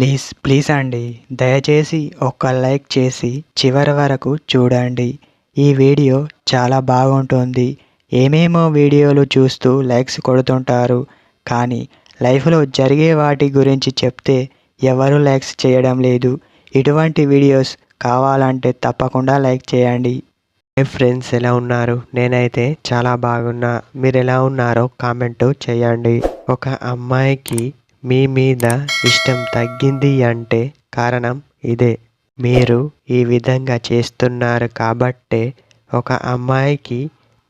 Please please అండి, దయచేసి ఒక్క లైక్ చేసి చివరి వరకు చూడండి. ఈ వీడియో చాలా బాగుంటుంది. ఏమేమో వీడియోలు చూస్తూ లైక్స్ కొడుతుంటారు, కానీ లైఫ్లో జరిగే వాటి గురించి చెప్తే ఎవరు లైక్స్ చేయడం లేదు. ఇటువంటి వీడియోస్ కావాలంటే తప్పకుండా లైక్ చేయండి. హే ఫ్రెండ్స్, ఎలా ఉన్నారు? నేనైతే చాలా బాగున్నా. మీరు ఎలా ఉన్నారో కామెంట్ చేయండి. ఒక అమ్మాయికి మీ మీద ఇష్టం తగ్గింది అంటే కారణం ఇదే. మీరు ఈ విధంగా చేస్తున్నారు కాబట్టే ఒక అమ్మాయికి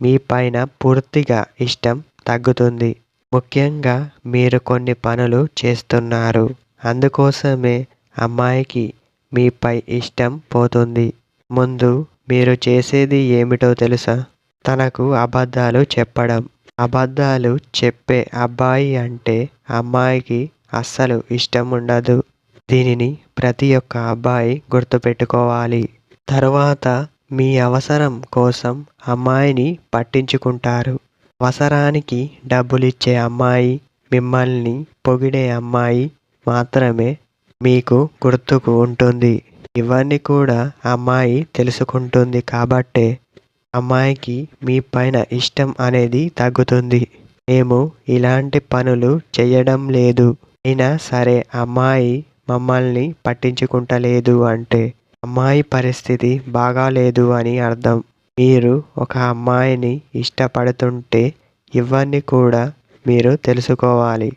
మీ పైన పూర్తిగా ఇష్టం తగ్గుతుంది. ముఖ్యంగా మీరు కొన్ని పనులు చేస్తున్నారు, అందుకోసమే అమ్మాయికి మీపై ఇష్టం పోతుంది. ముందు మీరు చేసేది ఏమిటో తెలుసా? తనకు అబద్ధాలు చెప్పడం. అబద్ధాలు చెప్పే అబ్బాయి అంటే అమ్మాయికి అస్సలు ఇష్టం ఉండదు. దీనిని ప్రతి ఒక్క అబ్బాయి గుర్తుపెట్టుకోవాలి. తరువాత మీ అవసరం కోసం అమ్మాయిని పట్టించుకుంటారు. అవసరానికి డబ్బులిచ్చే అమ్మాయి, మిమ్మల్ని పొగిడే అమ్మాయి మాత్రమే మీకు గుర్తుకు ఉంటుంది. ఇవన్నీ కూడా అమ్మాయి తెలుసుకుంటుంది కాబట్టే అమ్మాయికి మీ పైన ఇష్టం అనేది తగ్గుతుంది. మేము ఇలాంటి పనులు చేయడం లేదు, అయినా సరే అమ్మాయి మమ్మల్ని పట్టించుకుంటలేదు అంటే అమ్మాయి పరిస్థితి బాగాలేదు అని అర్థం. మీరు ఒక అమ్మాయిని ఇష్టపడుతుంటే ఇవన్నీ కూడా మీరు తెలుసుకోవాలి.